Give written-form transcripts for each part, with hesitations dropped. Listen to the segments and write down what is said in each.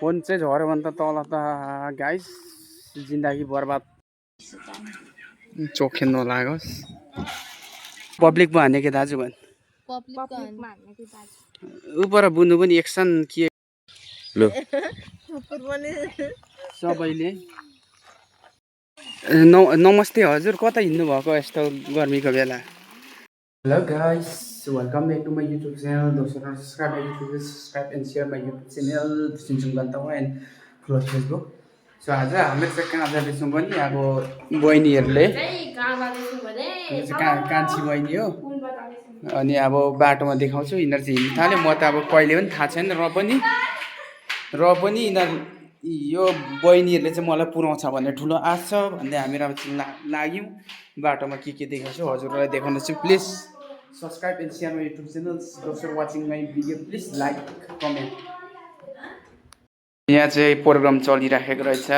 phone चाहिँ झऱ्यो भने त तल त गाइस जिन्दगी बर्बाद चोखेन्नु लागोस् पब्लिकमा हान्ने के दाजु भन् उपर बुन्नु पनि एक्सन के लो सबैले नमस्ते हजुर कता हिँड्नु भएको यस्तो गर्मीको बेला hello guys welcome back to my YouTube channel दोस्तों subscribe my YouTube subscribe and share my YouTube channel सिन्सुङ गन्तवा एन्ड क्लोज फेसबुक सो आज हामीले चाहिँ कहाँ जाँदैछौँ पनि अब बहिनीहरूले कान्छी बहिनी हो अनि अब बाटोमा देखाउँछु यिनीहरू चाहिँ हिँड्नु थाल्यो म त अब कहिले पनि थाहा छैन र पनि यिनीहरू यो बहिनीहरूले चाहिँ मलाई पुऱ्याउँछ भन्ने ठुलो आश छ भन्दै हामीहरू अब लाग्यौँ बाटोमा के देखाउँछु हजुरहरूलाई देखाउनु छु please subscribe and share my YouTube channel दोस्रो watching my video please like comment यहाँ चाहिँ प्रोग्राम चलिराखेको रहेछ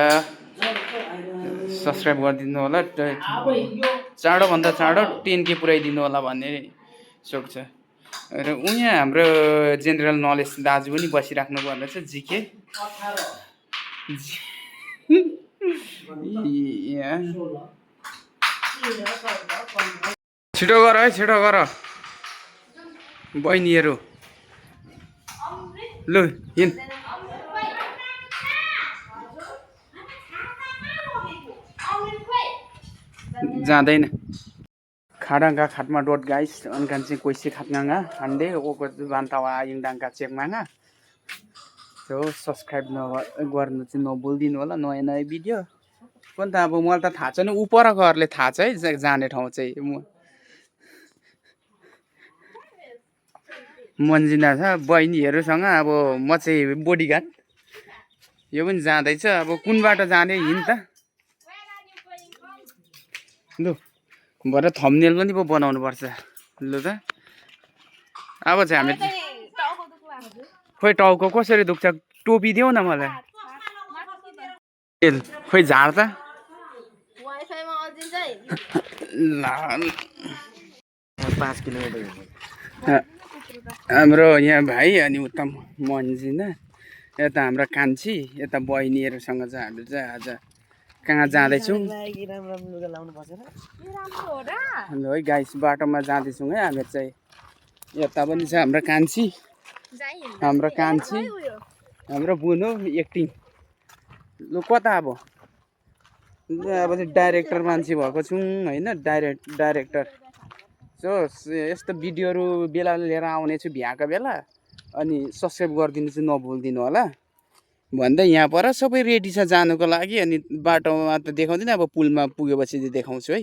सब्सक्राइब गरिदिनु होला चाँडोभन्दा चाँडो 10K पुऱ्याइदिनु होला भन्ने सोच छ र उहाँ हाम्रो जेनरल नलेज दाजु पनि बसिराख्नु पर्ने छ जिके छिटो गर है छिटो गर बहिनीहरू लु हिँड जाँदैन खाडाङ्गा खाटमा डोट गाइस अनकान चाहिँ कोइसे खाटगाङ्गा हान्डे ओको बान्तावा आइङडाङ्गा चेकमाङ्गा सो सब्सक्राइब गर्नु चाहिँ नभुलिदिनु होला नयाँ नयाँ भिडियो पनि त अब मलाई त थाहा छैन उपरकोहरूले थाहा छ है जाने ठाउँ चाहिँ मन्जिना छ बहिनीहरूसँग अब म चाहिँ बोडीगार्ड यो पनि जाँदैछ अब कुन बाटो जाने हिँड त लु भरे थम्बनेल पनि पो बनाउनु पर्छ लु त अब चाहिँ हामी खोइ टाउको कसरी दुख्छ टोपी देऊ न मलाई खोइ झार त ल 5 किलोमिटर हाम्रो यहाँ भाइ अनि उता मन्जिना यता हाम्रो कान्छी यता बहिनीहरूसँग चाहिँ हामी चाहिँ आज कहाँ जाँदैछौँ हेलो है गाइस बाटोमा जाँदैछौँ है हामी चाहिँ यता पनि छ हाम्रो कान्छी हाम्रो बुनु एक्टिङ लु कता अब चाहिँ डाइरेक्टर मान्छे भएको छौँ होइन डाइरेक्टर सो यस्तो भिडियोहरू बेला लिएर आउनेछु भ्याएको बेला अनि सब्सक्राइब गरिदिनु चाहिँ नभुलिदिनु होला भन्दै यहाँ पर सबै रेडी छ जानुको लागि अनि बाटोमा त देखाउँदैन अब पुलमा पुगेपछि देखाउँछु है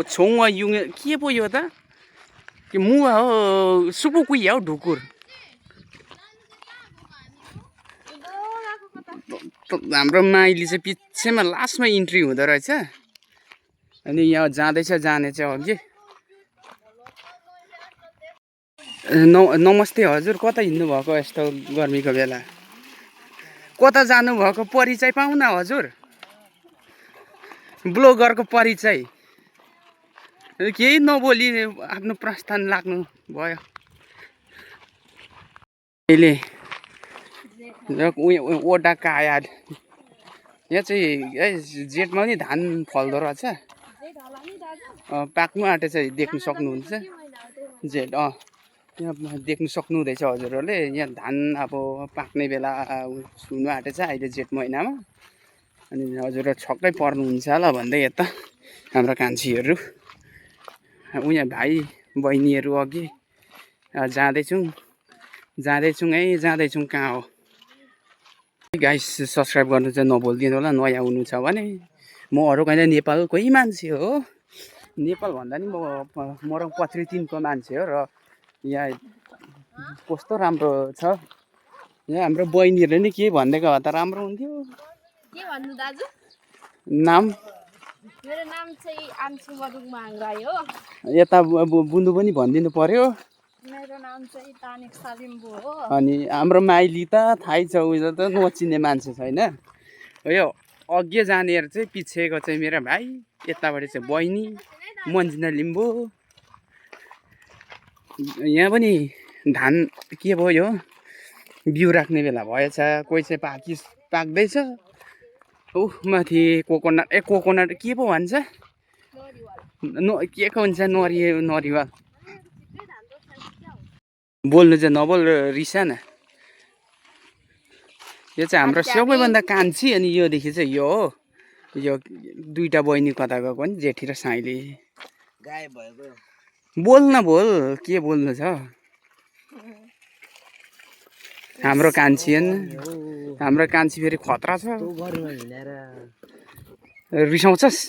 छोङ युङ के पो यो त कि मुवा हो सुपु कुही हो ढुकुर हाम्रो माइली चाहिँ पछिमा लास्टमा इन्ट्री हुँदो रहेछ अनि यहाँ जाँदैछ जाने चाहिँ अघि नमस्ते हजुर कता हिँड्नु भएको यस्तो गर्मीको बेला कता जानुभएको परिचय पाउँ न हजुर ब्लगरको परिचय केही नबोली आफ्नो प्रस्थान लाग्नु भयो अहिले ओडा काया यहाँ चाहिँ जेठमा पनि धान फल्दो रहेछ पाक्नु आँटेछ देख्नु सक्नुहुन्छ जेठ यहाँ देख्नु सक्नुहुँदैछ हजुरहरूले यहाँ धान अब पाक्ने बेला हुनु आँटेछ अहिले जेठ महिनामा अनि हजुरहरू छक्कै पर्नुहुन्छ होला भन्दै यता हाम्रो कान्छीहरू उहाँ भाइ बहिनीहरू अघि जाँदैछौँ कहाँ हो गाइस सब्सक्राइब गर्नु चाहिँ नभुलिदिनु होला नयाँ हुनु छ भने म अरू कहिले नेपालकै मान्छे हो नेपाल भन्दा नि म पत्री 3को मान्छे हो र यहाँ कस्तो राम्रो छ यहाँ हाम्रो बहिनीहरूले नि के भनिदिएको भए त राम्रो हुन्थ्यो के भन्नु दाजु नाम मेरो नाम चाहिँ आन्सु मरुङ माङराई हो यता बुन्नु पनि भनिदिनु पर्यो मेरो नाम चाहिँ तानिक सालिम्बु हो अनि हाम्रो माइली त थाहै छ उयो त नचिन्ने मान्छे छैन यो अघि जानेहरू चाहिँ पिछेको चाहिँ मेरो भाइ यताबाट चाहिँ बहिनी मन्जिना लिम्बू यहाँ पनि धान के भयो बिउ राख्ने बेला भएछ कोही चाहिँ पाक्दैछ माथि कोकोनट के पो भन्छ के को हुन्छ नरिवल बोल्नु चाहिँ नबोल रिसा न यो चाहिँ हाम्रो सबैभन्दा कान्छी अनि योदेखि चाहिँ यो हो यो दुईटा बहिनी कता गएको नि जेठी र साइली गायब भएको बोल्न बोल के बोल्नु छ हाम्रो हाम्रो कान्छी फेरि खतरा छ रिसाउँछस्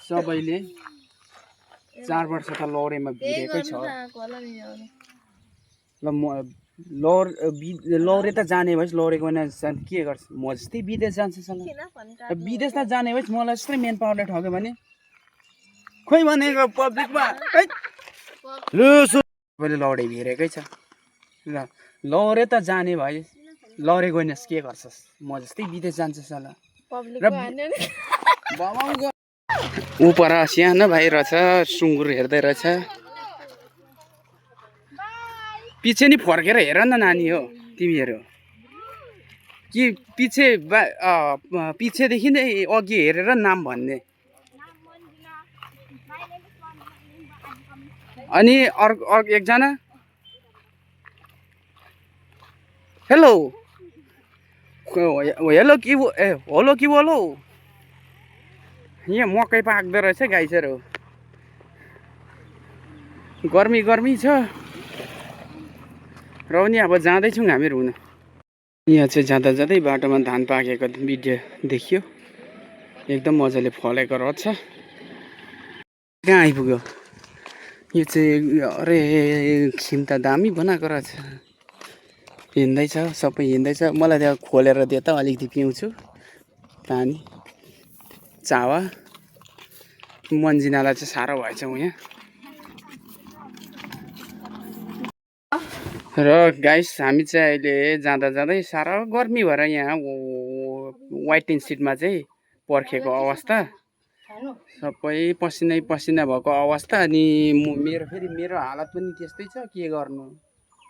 सबैले 4 वर्ष त लौरेमा भिरेकै छ ल लौरे त जाने भएछ लौरेको भने के गर्छ म जस्तै विदेश जान्छ विदेश त जाने भएछ मलाई जस्तै मेन पावरले ठग्यो भने खोइ भनेको पब्लिकमा सबैले लौरे भिरेकै छ ल लौरे त जाने भए लौरे गएनस् के गर्छस् म जस्तै विदेश जान्छ सला उपर सानो भाइ रहेछ सुँगुर हेर्दै रहेछ पछि नि फर्केर हेर न नानी हो तिमीहरू कि पछिदेखि नै अघि हेरेर नाम भन्ने अनि अर्को एकजना हेलो हेलो कि हेलो कि बोलो यहाँ मकै पाक्दो रहेछ गाईहरू गर्मी छ र पनि अब जाँदैछौँ हामीहरू हुन यहाँ चाहिँ जाँदा जाँदै बाटोमा धान पाकेको भिडियो देखियो एकदम मजाले फलेको रहेछ कहाँ आइपुग्यो यो चाहिँ अरे खिम त दामी बनाएको रहेछ हिँड्दैछ सबै हिँड्दैछ मलाई त्यहाँ खोलेर दिए त अलिकति पिउँछु पानी चावा मन्जिनालाई चाहिँ साह्रो भएछ यहाँ र गाइस हामी चाहिँ अहिले जाँदा जाँदै साह्रो गर्मी भएर यहाँ वाइटिङ सिटमा चाहिँ पर्खेको अवस्था सबै पसिनै पसिना भएको अवस्था अनि मेरो हालत पनि त्यस्तै छ के गर्नु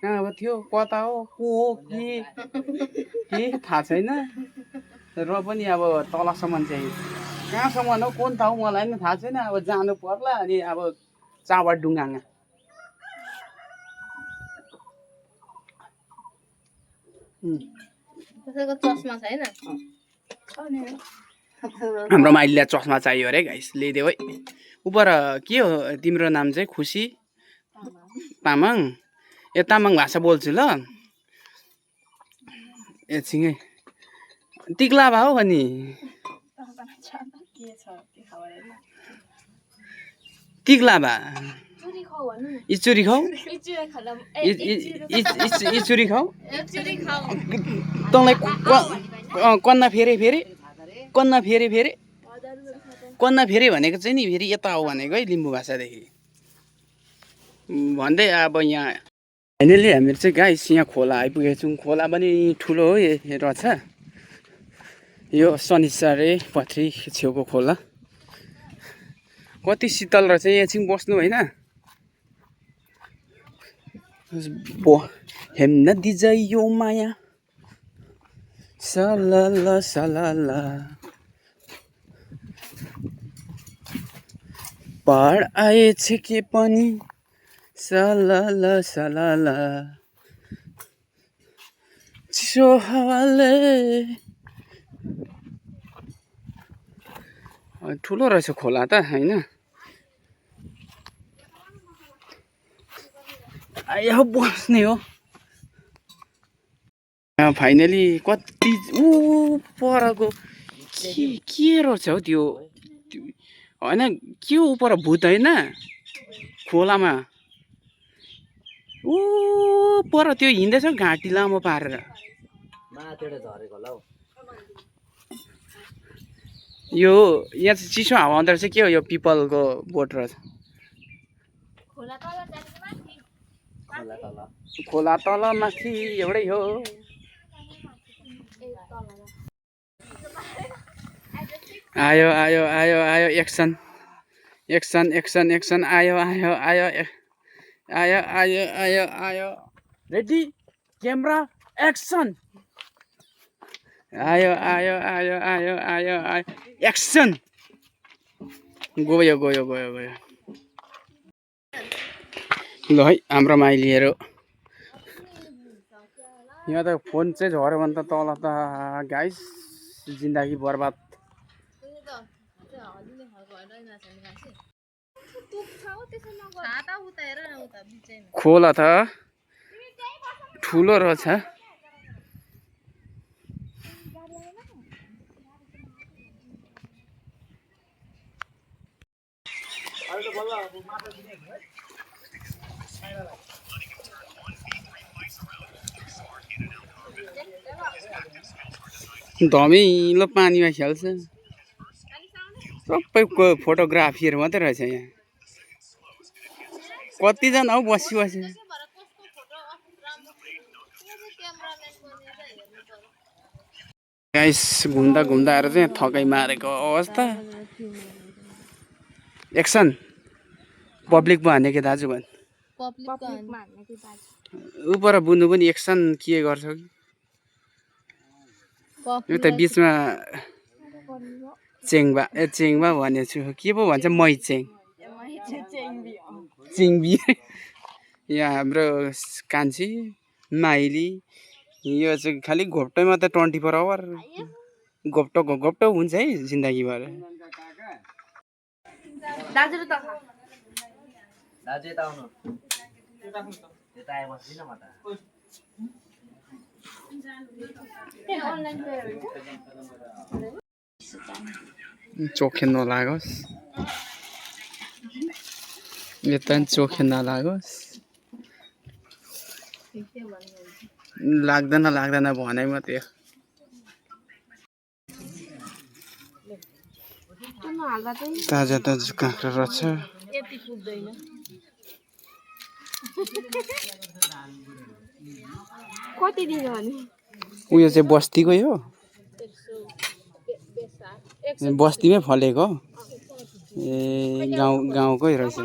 कहाँ अब थियो कता हो को हो के थाहा छैन र पनि अब तलसम्म चाहिँ कहाँसम्म हो कुन ठाउँ मलाई पनि थाहा छैन अब जानु पर्ला अनि अब चावा डुङ्गाङा हाम्रो माइलीलाई चस्मा चाहियो अरे गाइस ल्याइदेऊ है उपर के हो तिम्रो नाम चाहिँ खुसी तामाङ ए तामाङ भाषा बोल्छु ल एकछिन टिक्ला भा हो अनि टिक्ला भा इचुरी खाऊ इचुरी खाऊ तँलाई कन्ना फेरे कन्ना फेरे भनेको चाहिँ नि फेरि यता हो भनेको है लिम्बू भाषादेखि भन्दै अब यहाँ फाइनली हामीहरू चाहिँ गाइस यहाँ खोला आइपुगेको छौँ खोला पनि ठुलो हो रहेछ यो शनिश्चरे पथरी छेउको खोला कति शीतल रहेछ एकछिन बस्नु होइन हेम्न दिजै यो माया सलल सलल पहाड आएछ के पनि सलल सलल चिसो हावाले ठुलो रहेछ खोला त होइन यहाँ बस्ने हो फाइनली कति परको के रहेछ हौ त्यो होइन के हो पर भूत होइन खोलामा पर त्यो हिँड्दैछ घाँटी लामो पारेर यो यहाँ चाहिँ चिसो हावा आउँदा चाहिँ के हो यो पिपलको बोट रहेछ खोला तल माथि एउटै हो आयो आयो आयो आयो एक्सन एक्सन एक्सन एक्सन आयो आयो आयो आयो आयो आयो आयो रेडी क्यामेरा एक्सन आयो आयो आयो आयो आयो आयो एक्सन गयो गयो गयो गयो ल है हाम्रो माइलीहरू यहाँ त फोन चाहिँ झऱ्यो भने त तल त गाइस जिन्दगी बर्बाद खोला त ठुलो रहेछ धमिलो पानीमा खेल्छ सबै फोटोग्राफीहरू मात्रै रहेछ यहाँ कतिजना हौ बसी बसी गाइस घुम्दा घुम्दा आएर चाहिँ थकाइ मारेको अवस्था एक्सन पब्लिक भन्ने के दाजु भन् उपर बुन्नु पनि एक्सन के गर्छ कि यो त बिचमा चेङ्बा भनेको छु के पो भन्छ मैचेङ चिङबी यहाँ हाम्रो कान्छी माइली यो चाहिँ खालि घोप्टै मात्रै 24 आवर घोप्टो हुन्छ है जिन्दगीभर दाजु त दाजु यता आउनु यता आए बस्दिन म त चोखे नलागोस् यता चोखे नलागोस् लाग्दैन भने मात्रै ताजा ताजा काँक्रा रहेछ कति दिनु भने उयो चाहिँ बस्तीकै हो बस्तीमै फलेको ए गाउँकै रहेछ